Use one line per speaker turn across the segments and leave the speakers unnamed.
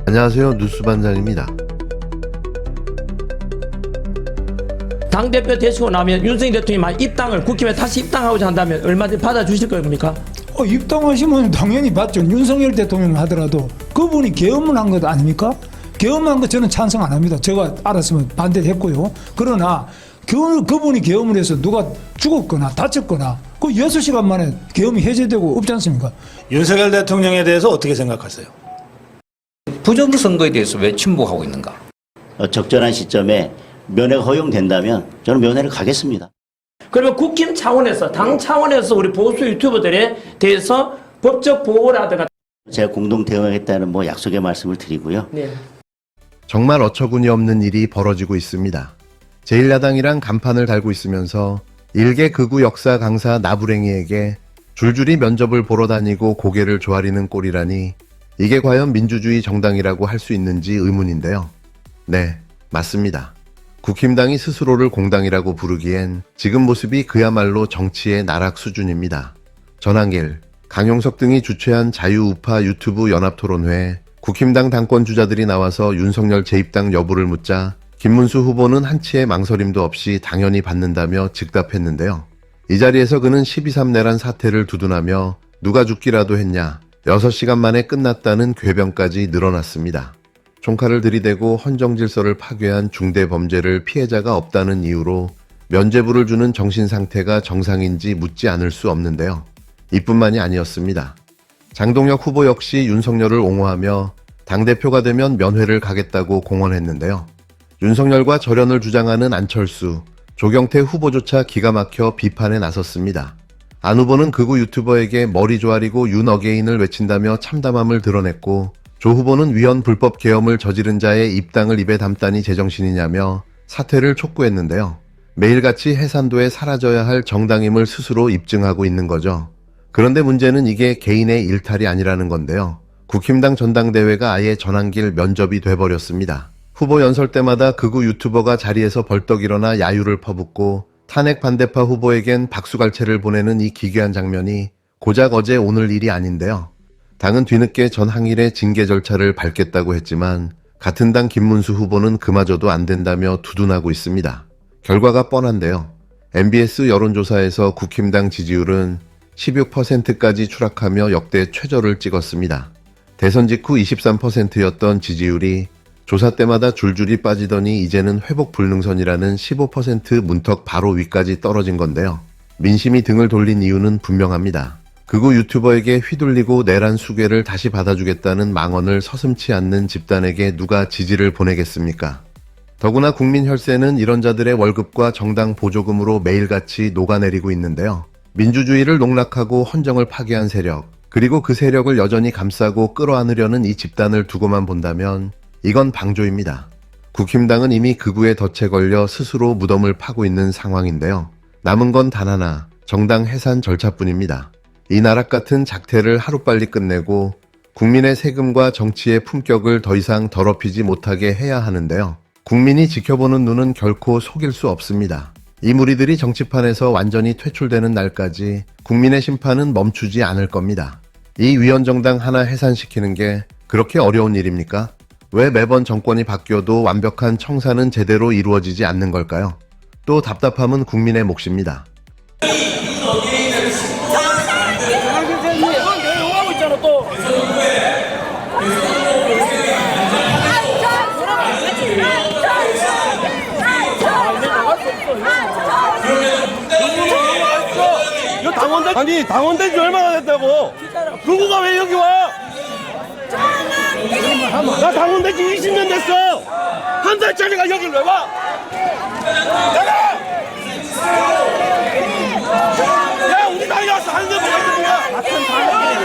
안녕하세요. 뉴스반장입니다.
당대표 되시고 나면 윤석열 대통령이 입당을 국힘에 다시 입당하고자 한다면 얼마든지 받아주실 겁니까?
입당하시면 당연히 받죠. 윤석열 대통령 하더라도 그분이 계엄을 한 것 아닙니까? 계엄한 거 저는 찬성 안 합니다. 제가 알았으면 반대했고요. 그러나 그분이 계엄을 해서 누가 죽었거나 다쳤거나 그 6시간 만에 계엄이 해제되고 없지 않습니까?
윤석열 대통령에 대해서 어떻게 생각하세요?
부정선거에 대해서 왜 침묵하고 있는가?
적절한 시점에 면회가 허용된다면 저는 면회를 가겠습니다.
그러면 국힘 차원에서 당 차원에서 우리 보수 유튜버들에 대해서 법적 보호라든가
제가 공동 대응하겠다는 약속의 말씀을 드리고요.
네.
정말 어처구니 없는 일이 벌어지고 있습니다. 제1야당이랑 간판을 달고 있으면서 일개 극우 역사 강사 나부랭이에게 줄줄이 면접을 보러 다니고 고개를 조아리는 꼴이라니 이게 과연 민주주의 정당이라고 할 수 있는지 의문인데요. 네, 맞습니다. 국힘당이 스스로를 공당이라고 부르기엔 지금 모습이 그야말로 정치의 나락 수준입니다. 전한길, 강용석 등이 주최한 자유우파 유튜브 연합토론회에 국힘당 당권 주자들이 나와서 윤석열 재입당 여부를 묻자 김문수 후보는 한치의 망설임도 없이 당연히 받는다며 즉답했는데요. 이 자리에서 그는 12.3 내란 사태를 두둔하며 누가 죽기라도 했냐, 6시간 만에 끝났다는 궤변까지 늘어났습니다. 총칼을 들이대고 헌정질서를 파괴한 중대 범죄를 피해자가 없다는 이유로 면죄부를 주는 정신상태가 정상인지 묻지 않을 수 없는데요. 이뿐만이 아니었습니다. 장동혁 후보 역시 윤석열을 옹호하며 당대표가 되면 면회를 가겠다고 공언했는데요. 윤석열과 절연을 주장하는 안철수, 조경태 후보조차 기가 막혀 비판에 나섰습니다. 안 후보는 극우 유튜버에게 머리 조아리고 윤 어게인을 외친다며 참담함을 드러냈고, 조 후보는 위헌 불법 계엄을 저지른 자의 입당을 입에 담다니 제정신이냐며 사퇴를 촉구했는데요. 매일같이 해산도에 사라져야 할 정당임을 스스로 입증하고 있는 거죠. 그런데 문제는 이게 개인의 일탈이 아니라는 건데요. 국힘당 전당대회가 아예 전한길 면접이 돼버렸습니다. 후보 연설 때마다 극우 유튜버가 자리에서 벌떡 일어나 야유를 퍼붓고 탄핵 반대파 후보에겐 박수갈채를 보내는 이 기괴한 장면이 고작 어제 오늘 일이 아닌데요. 당은 뒤늦게 전항일의 징계 절차를 밟겠다고 했지만 같은 당 김문수 후보는 그마저도 안 된다며 두둔하고 있습니다. 결과가 뻔한데요. MBS 여론조사에서 국힘당 지지율은 16%까지 추락하며 역대 최저를 찍었습니다. 대선 직후 23%였던 지지율이 조사 때마다 줄줄이 빠지더니 이제는 회복 불능선이라는 15% 문턱 바로 위까지 떨어진 건데요. 민심이 등을 돌린 이유는 분명합니다. 극우 유튜버에게 휘둘리고 내란 수괴를 다시 받아주겠다는 망언을 서슴지 않는 집단에게 누가 지지를 보내겠습니까? 더구나 국민 혈세는 이런 자들의 월급과 정당 보조금으로 매일같이 녹아내리고 있는데요. 민주주의를 농락하고 헌정을 파괴한 세력, 그리고 그 세력을 여전히 감싸고 끌어안으려는 이 집단을 두고만 본다면 이건 방조입니다. 국힘당은 이미 극우의 덫에 걸려 스스로 무덤을 파고 있는 상황인데요. 남은 건 단 하나, 정당 해산 절차뿐입니다. 이 나락 같은 작태를 하루빨리 끝내고 국민의 세금과 정치의 품격을 더 이상 더럽히지 못하게 해야 하는데요. 국민이 지켜보는 눈은 결코 속일 수 없습니다. 이 무리들이 정치판에서 완전히 퇴출되는 날까지 국민의 심판은 멈추지 않을 겁니다. 이 위헌정당 하나 해산시키는 게 그렇게 어려운 일입니까? 왜 매번 정권이 바뀌어도 완벽한 청산은 제대로 이루어지지 않는 걸까요? 또 답답함은 국민의 몫입니다.
아니 당원된 지 얼마나 됐다고? 누구가 왜 여기 와? 나 당원된 지 20년 됐어. 한 달짜리가 여길 왜 와? 야 우리 당이 와서 하는 게 뭐야?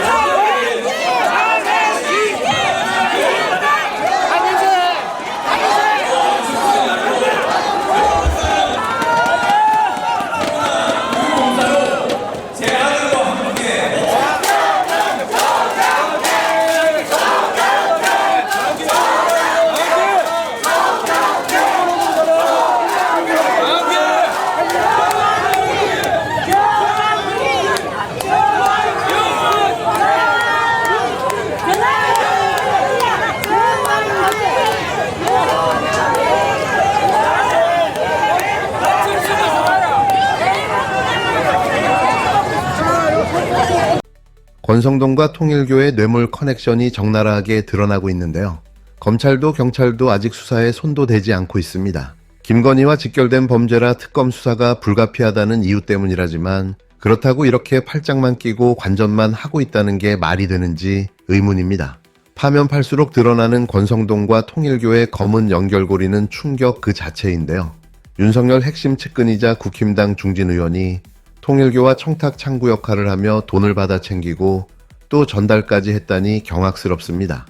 권성동과 통일교의 뇌물 커넥션이 적나라하게 드러나고 있는데요. 검찰도 경찰도 아직 수사에 손도 대지 않고 있습니다. 김건희와 직결된 범죄라 특검 수사가 불가피하다는 이유 때문이라지만 그렇다고 이렇게 팔짱만 끼고 관전만 하고 있다는 게 말이 되는지 의문입니다. 파면 팔수록 드러나는 권성동과 통일교의 검은 연결고리는 충격 그 자체인데요. 윤석열 핵심 측근이자 국힘당 중진 의원이 통일교와 청탁 창구 역할을 하며 돈을 받아 챙기고 또 전달까지 했다니 경악스럽습니다.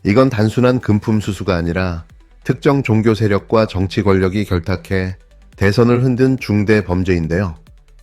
이건 단순한 금품 수수가 아니라 특정 종교 세력과 정치 권력이 결탁해 대선을 흔든 중대 범죄인데요.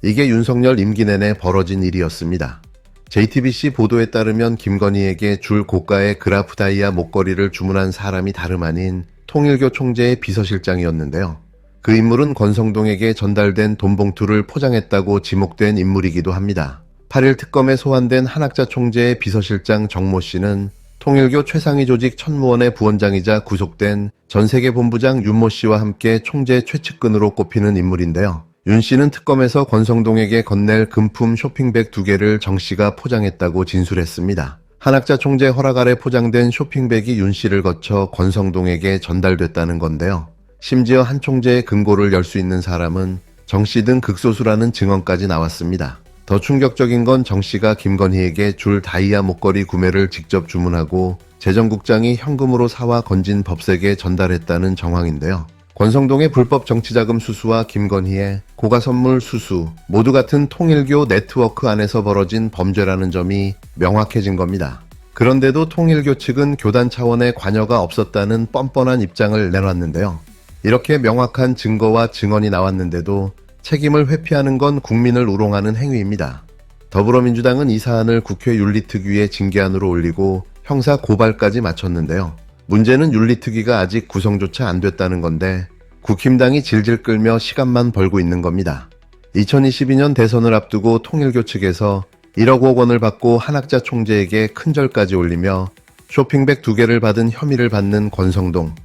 이게 윤석열 임기 내내 벌어진 일이었습니다. JTBC 보도에 따르면 김건희에게 줄 고가의 그라프 다이아 목걸이를 주문한 사람이 다름 아닌 통일교 총재의 비서실장이었는데요. 그 인물은 권성동에게 전달된 돈 봉투를 포장했다고 지목된 인물이기도 합니다. 8일 특검에 소환된 한학자 총재의 비서실장 정모 씨는 통일교 최상위 조직 천무원의 부원장이자 구속된 전세계 본부장 윤모 씨와 함께 총재 최측근으로 꼽히는 인물인데요. 윤 씨는 특검에서 권성동에게 건넬 금품 쇼핑백 2개를 정 씨가 포장했다고 진술했습니다. 한학자 총재 허락 아래 포장된 쇼핑백이 윤 씨를 거쳐 권성동에게 전달됐다는 건데요. 심지어 한 총재의 금고를 열 수 있는 사람은 정 씨 등 극소수라는 증언까지 나왔습니다. 더 충격적인 건 정 씨가 김건희에게 줄 다이아 목걸이 구매를 직접 주문하고 재정국장이 현금으로 사와 건진 법색에 전달했다는 정황인데요. 권성동의 불법 정치자금 수수와 김건희의 고가 선물 수수 모두 같은 통일교 네트워크 안에서 벌어진 범죄라는 점이 명확해진 겁니다. 그런데도 통일교 측은 교단 차원의 관여가 없었다는 뻔뻔한 입장을 내놨는데요. 이렇게 명확한 증거와 증언이 나왔는데도 책임을 회피하는 건 국민을 우롱하는 행위입니다. 더불어민주당은 이 사안을 국회 윤리특위에 징계안으로 올리고 형사 고발까지 마쳤는데요. 문제는 윤리특위가 아직 구성조차 안 됐다는 건데 국힘당이 질질 끌며 시간만 벌고 있는 겁니다. 2022년 대선을 앞두고 통일교 측에서 1억 원을 받고 한학자 총재에게 큰절까지 올리며 쇼핑백 2개를 받은 혐의를 받는 권성동.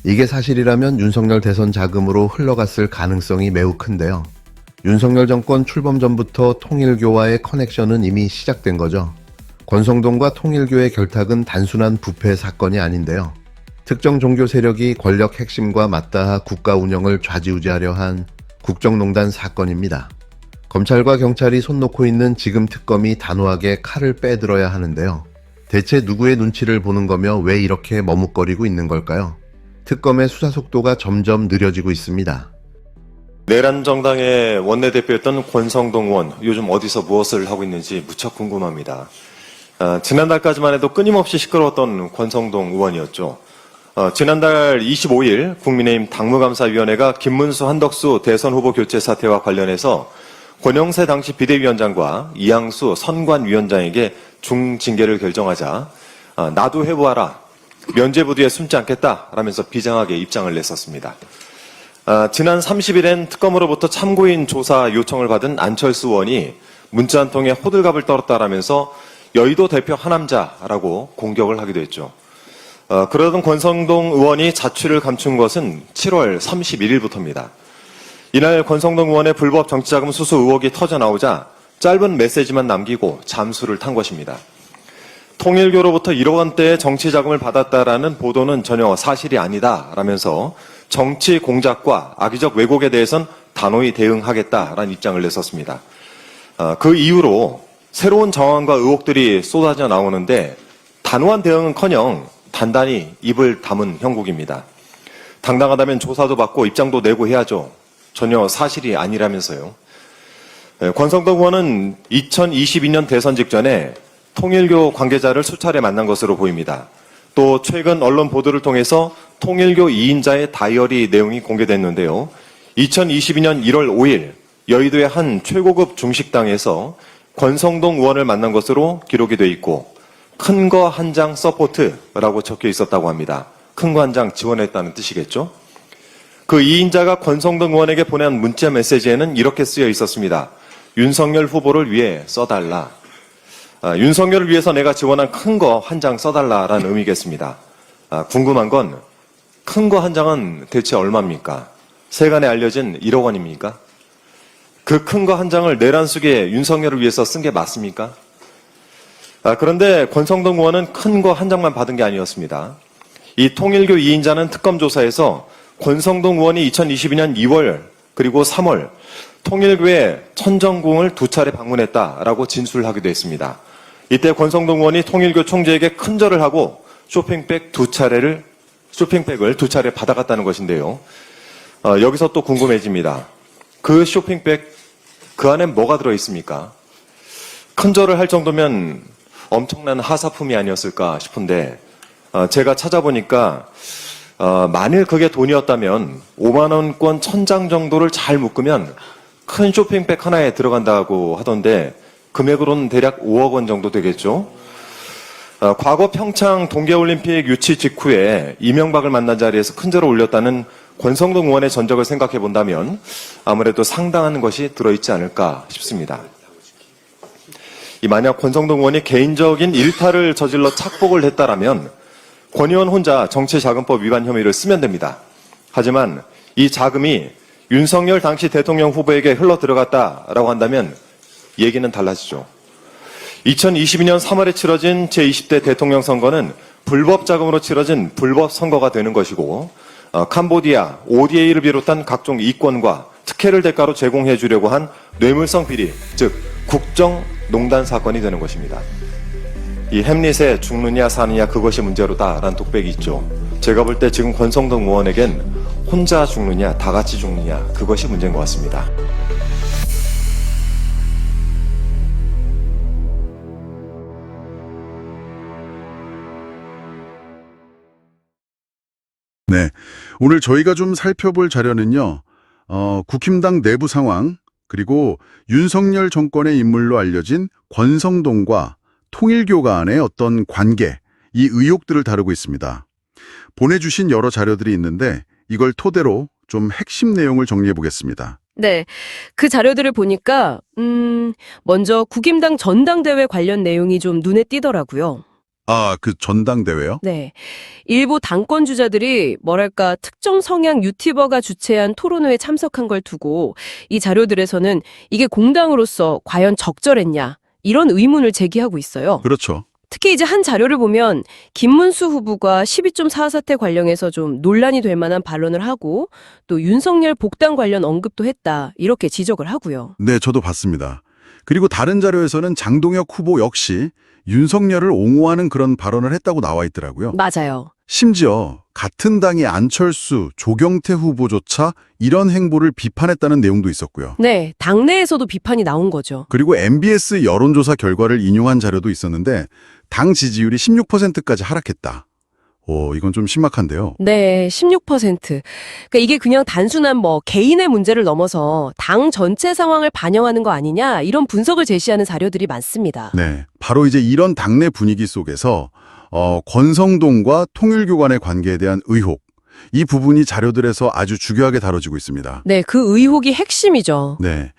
이게 사실이라면 윤석열 대선 자금으로 흘러갔을 가능성이 매우 큰데요. 윤석열 정권 출범 전부터 통일교와의 커넥션은 이미 시작된 거죠. 권성동과 통일교의 결탁은 단순한 부패 사건이 아닌데요. 특정 종교 세력이 권력 핵심과 맞닿아 국가 운영을 좌지우지하려 한 국정농단 사건입니다. 검찰과 경찰이 손 놓고 있는 지금 특검이 단호하게 칼을 빼들어야 하는데요. 대체 누구의 눈치를 보는 거며 왜 이렇게 머뭇거리고 있는 걸까요? 특검의 수사 속도가 점점 느려지고 있습니다.
내란 정당의 원내대표였던 권성동 의원, 요즘 어디서 무엇을 하고 있는지 무척 궁금합니다. 지난달까지만 해도 끊임없이 시끄러웠던 권성동 의원이었죠. 지난달 25일 국민의힘 당무감사위원회가 김문수, 한덕수 대선 후보 교체 사태와 관련해서 권영세 당시 비대위원장과 이양수 선관위원장에게 중징계를 결정하자 나도 해보아라, 면죄부 뒤에 숨지 않겠다 라면서 비장하게 입장을 냈었습니다. 지난 30일엔 특검으로부터 참고인 조사 요청을 받은 안철수 의원이 문자 한 통에 호들갑을 떨었다라면서 여의도 대표 하남자라고 공격을 하기도 했죠. 그러던 권성동 의원이 자취를 감춘 것은 7월 31일부터입니다. 이날 권성동 의원의 불법 정치자금 수수 의혹이 터져나오자 짧은 메시지만 남기고 잠수를 탄 것입니다. 통일교로부터 1억 원대의 정치자금을 받았다라는 보도는 전혀 사실이 아니다라면서 정치 공작과 악의적 왜곡에 대해선 단호히 대응하겠다라는 입장을 냈었습니다. 그 이후로 새로운 정황과 의혹들이 쏟아져 나오는데 단호한 대응은커녕 단단히 입을 다문 형국입니다. 당당하다면 조사도 받고 입장도 내고 해야죠. 전혀 사실이 아니라면서요. 권성동 의원은 2022년 대선 직전에 통일교 관계자를 수차례 만난 것으로 보입니다. 또 최근 언론 보도를 통해서 통일교 2인자의 다이어리 내용이 공개됐는데요. 2022년 1월 5일 여의도의 한 최고급 중식당에서 권성동 의원을 만난 것으로 기록이 돼 있고 큰 거 한 장 서포트라고 적혀 있었다고 합니다. 큰 거 한 장 지원했다는 뜻이겠죠. 그 2인자가 권성동 의원에게 보낸 문자 메시지에는 이렇게 쓰여 있었습니다. 윤석열 후보를 위해 써달라. 윤석열을 위해서 내가 지원한 큰 거 한 장 써달라라는 의미겠습니다. 궁금한 건 큰 거 한 장은 대체 얼마입니까? 세간에 알려진 1억 원입니까? 그 큰 거 한 장을 내란 속에 윤석열을 위해서 쓴 게 맞습니까? 그런데 권성동 의원은 큰 거 한 장만 받은 게 아니었습니다. 이 통일교 2인자는 특검 조사에서 권성동 의원이 2022년 2월 그리고 3월 통일교의 천정궁을 2차례 방문했다라고 진술하기도 했습니다. 이때 권성동 의원이 통일교 총재에게 큰절을 하고 쇼핑백을 2차례 받아갔다는 것인데요. 여기서 또 궁금해집니다. 그 쇼핑백 그 안에 뭐가 들어있습니까? 큰절을 할 정도면 엄청난 하사품이 아니었을까 싶은데 제가 찾아보니까 만일 그게 돈이었다면 5만 원권 1000장 정도를 잘 묶으면 큰 쇼핑백 하나에 들어간다고 하던데 금액으로는 대략 5억 원 정도 되겠죠. 과거 평창 동계올림픽 유치 직후에 이명박을 만난 자리에서 큰절을 올렸다는 권성동 의원의 전적을 생각해 본다면 아무래도 상당한 것이 들어있지 않을까 싶습니다. 만약 권성동 의원이 개인적인 일탈을 저질러 착복을 했다라면 권 의원 혼자 정치자금법 위반 혐의를 쓰면 됩니다. 하지만 이 자금이 윤석열 당시 대통령 후보에게 흘러 들어갔다라고 한다면 얘기는 달라지죠. 2022년 3월에 치러진 제20대 대통령 선거는 불법 자금으로 치러진 불법 선거가 되는 것이고 캄보디아, ODA를 비롯한 각종 이권과 특혜를 대가로 제공해 주려고 한 뇌물성 비리, 즉 국정농단 사건이 되는 것입니다. 이 햄릿에 죽느냐 사느냐 그것이 문제로다라는 독백이 있죠. 제가 볼 때 지금 권성동 의원에겐 혼자 죽느냐 다 같이 죽느냐 그것이 문제인 것 같습니다.
네. 오늘 저희가 좀 살펴볼 자료는요, 국힘당 내부 상황, 그리고 윤석열 정권의 인물로 알려진 권성동과 통일교 간의 어떤 관계, 이 의혹들을 다루고 있습니다. 보내주신 여러 자료들이 있는데 이걸 토대로 좀 핵심 내용을 정리해 보겠습니다.
네, 그 자료들을 보니까 먼저 국힘당 전당대회 관련 내용이 좀 눈에 띄더라고요.
아, 그 전당대회요?
네, 일부 당권 주자들이 뭐랄까 특정 성향 유튜버가 주최한 토론회에 참석한 걸 두고 이 자료들에서는 이게 공당으로서 과연 적절했냐 이런 의문을 제기하고 있어요.
그렇죠.
특히 이제 한 자료를 보면 김문수 후보가 12.4 사태 관련해서 좀 논란이 될 만한 발언을 하고 또 윤석열 복당 관련 언급도 했다 이렇게 지적을 하고요.
네, 저도 봤습니다. 그리고 다른 자료에서는 장동혁 후보 역시 윤석열을 옹호하는 그런 발언을 했다고 나와 있더라고요.
맞아요.
심지어 같은 당의 안철수, 조경태 후보조차 이런 행보를 비판했다는 내용도 있었고요.
네, 당내에서도 비판이 나온 거죠.
그리고 MBS 여론조사 결과를 인용한 자료도 있었는데 당 지지율이 16%까지 하락했다. 이건 좀 심각한데요.
네, 16%. 그러니까 이게 그냥 단순한 뭐 개인의 문제를 넘어서 당 전체 상황을 반영하는 거 아니냐 이런 분석을 제시하는 자료들이 많습니다.
네, 바로 이제 이런 당내 분위기 속에서 권성동과 통일교 간의 관계에 대한 의혹, 이 부분이 자료들에서 아주 중요하게 다뤄지고 있습니다.
네, 그 의혹이 핵심이죠.
네,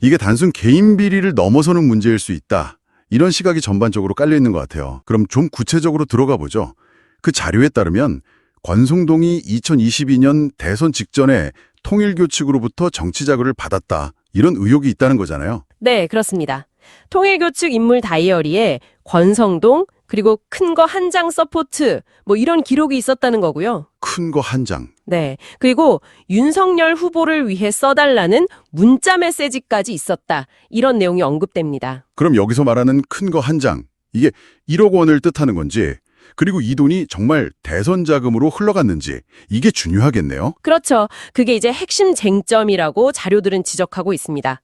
이게 단순 개인 비리를 넘어서는 문제일 수 있다. 이런 시각이 전반적으로 깔려 있는 것 같아요. 그럼 좀 구체적으로 들어가 보죠. 그 자료에 따르면 권성동이 2022년 대선 직전에 통일교 측으로부터 정치 자금을 받았다. 이런 의혹이 있다는 거잖아요.
네, 그렇습니다. 통일교 측 인물 다이어리에 권성동 그리고 큰 거 한 장 서포트 뭐 이런 기록이 있었다는 거고요.
큰 거 한 장.
네, 그리고 윤석열 후보를 위해 써달라는 문자 메시지까지 있었다. 이런 내용이 언급됩니다.
그럼 여기서 말하는 큰 거 한 장, 이게 1억 원을 뜻하는 건지, 그리고 이 돈이 정말 대선 자금으로 흘러갔는지 이게 중요하겠네요.
그렇죠. 그게 이제 핵심 쟁점이라고 자료들은 지적하고 있습니다.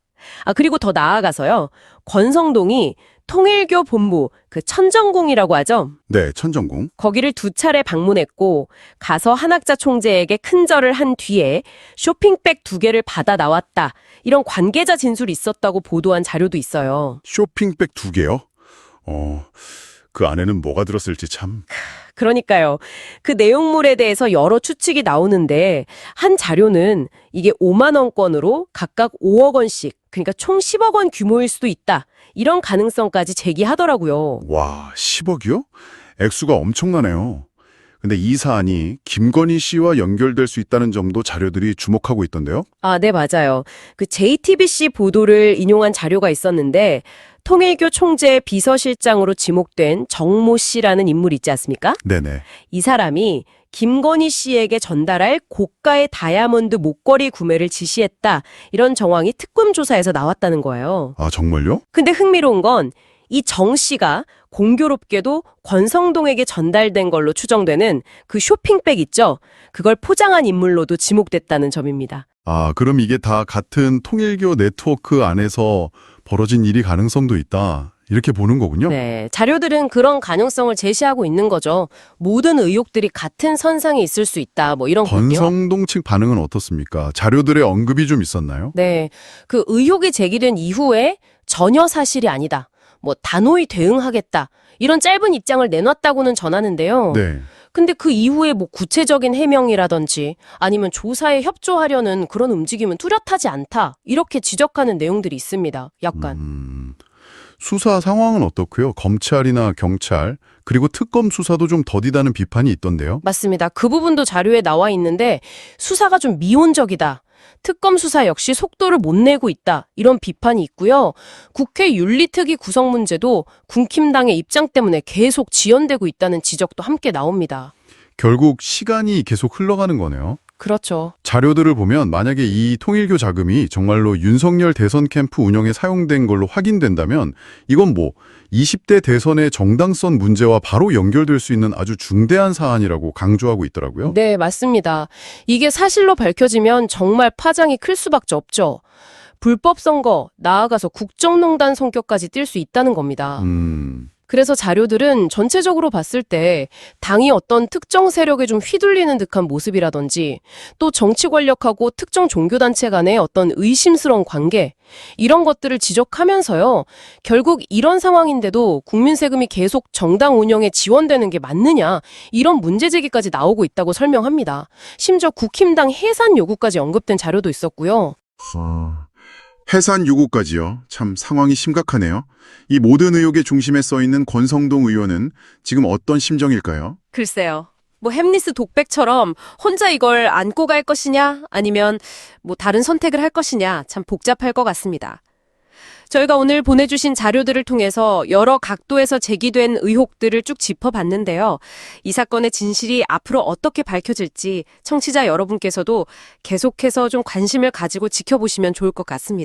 그리고 더 나아가서요. 권성동이 통일교 본부, 그 천정궁이라고 하죠.
네, 천정궁.
거기를 2차례 방문했고 가서 한학자 총재에게 큰절을 한 뒤에 쇼핑백 2개를 받아 나왔다. 이런 관계자 진술이 있었다고 보도한 자료도 있어요.
쇼핑백 2개요? 그 안에는 뭐가 들었을지 참.
그러니까요. 그 내용물에 대해서 여러 추측이 나오는데 한 자료는 이게 5만 원권으로 각각 5억 원씩, 그러니까 총 10억 원 규모일 수도 있다. 이런 가능성까지 제기하더라고요.
와, 10억이요? 액수가 엄청나네요. 근데 이 사안이 김건희 씨와 연결될 수 있다는 점도 자료들이 주목하고 있던데요.
아, 네, 맞아요. 그 JTBC 보도를 인용한 자료가 있었는데 통일교 총재 비서실장으로 지목된 정모 씨라는 인물이 있지 않습니까?
네네.
이 사람이 김건희 씨에게 전달할 고가의 다이아몬드 목걸이 구매를 지시했다. 이런 정황이 특검 조사에서 나왔다는 거예요.
아, 정말요?
근데 흥미로운 건 이 정 씨가 공교롭게도 권성동에게 전달된 걸로 추정되는 그 쇼핑백 있죠? 그걸 포장한 인물로도 지목됐다는 점입니다.
아, 그럼 이게 다 같은 통일교 네트워크 안에서 벌어진 일이 가능성도 있다. 이렇게 보는 거군요.
네, 자료들은 그런 가능성을 제시하고 있는 거죠. 모든 의혹들이 같은 선상에 있을 수 있다. 뭐 이런 거요.
권성동 측 반응은 어떻습니까? 자료들의 언급이 좀 있었나요?
네, 그 의혹이 제기된 이후에 전혀 사실이 아니다. 뭐 단호히 대응하겠다. 이런 짧은 입장을 내놨다고는 전하는데요.
네.
근데 그 이후에 뭐 구체적인 해명이라든지 아니면 조사에 협조하려는 그런 움직임은 뚜렷하지 않다. 이렇게 지적하는 내용들이 있습니다. 약간.
수사 상황은 어떻고요? 검찰이나 경찰, 그리고 특검 수사도 좀 더디다는 비판이 있던데요.
맞습니다. 그 부분도 자료에 나와 있는데 수사가 좀 미온적이다. 특검 수사 역시 속도를 못 내고 있다. 이런 비판이 있고요. 국회 윤리특위 구성 문제도 국힘당의 입장 때문에 계속 지연되고 있다는 지적도 함께 나옵니다.
결국 시간이 계속 흘러가는 거네요.
그렇죠.
자료들을 보면 만약에 이 통일교 자금이 정말로 윤석열 대선 캠프 운영에 사용된 걸로 확인된다면 이건 뭐 20대 대선의 정당성 문제와 바로 연결될 수 있는 아주 중대한 사안이라고 강조하고 있더라고요.
네, 맞습니다. 이게 사실로 밝혀지면 정말 파장이 클 수밖에 없죠. 불법 선거, 나아가서 국정농단 성격까지 띌 수 있다는 겁니다. 그래서 자료들은 전체적으로 봤을 때 당이 어떤 특정 세력에 좀 휘둘리는 듯한 모습이라든지 또 정치 권력하고 특정 종교단체 간의 어떤 의심스러운 관계 이런 것들을 지적하면서요. 결국 이런 상황인데도 국민 세금이 계속 정당 운영에 지원되는 게 맞느냐 이런 문제 제기까지 나오고 있다고 설명합니다. 심지어 국힘당 해산 요구까지 언급된 자료도 있었고요.
해산 요구까지요. 참 상황이 심각하네요. 이 모든 의혹의 중심에 써 있는 권성동 의원은 지금 어떤 심정일까요?
글쎄요. 뭐 햄리스 독백처럼 혼자 이걸 안고 갈 것이냐 아니면 뭐 다른 선택을 할 것이냐 참 복잡할 것 같습니다. 저희가 오늘 보내주신 자료들을 통해서 여러 각도에서 제기된 의혹들을 쭉 짚어봤는데요. 이 사건의 진실이 앞으로 어떻게 밝혀질지 청취자 여러분께서도 계속해서 좀 관심을 가지고 지켜보시면 좋을 것 같습니다.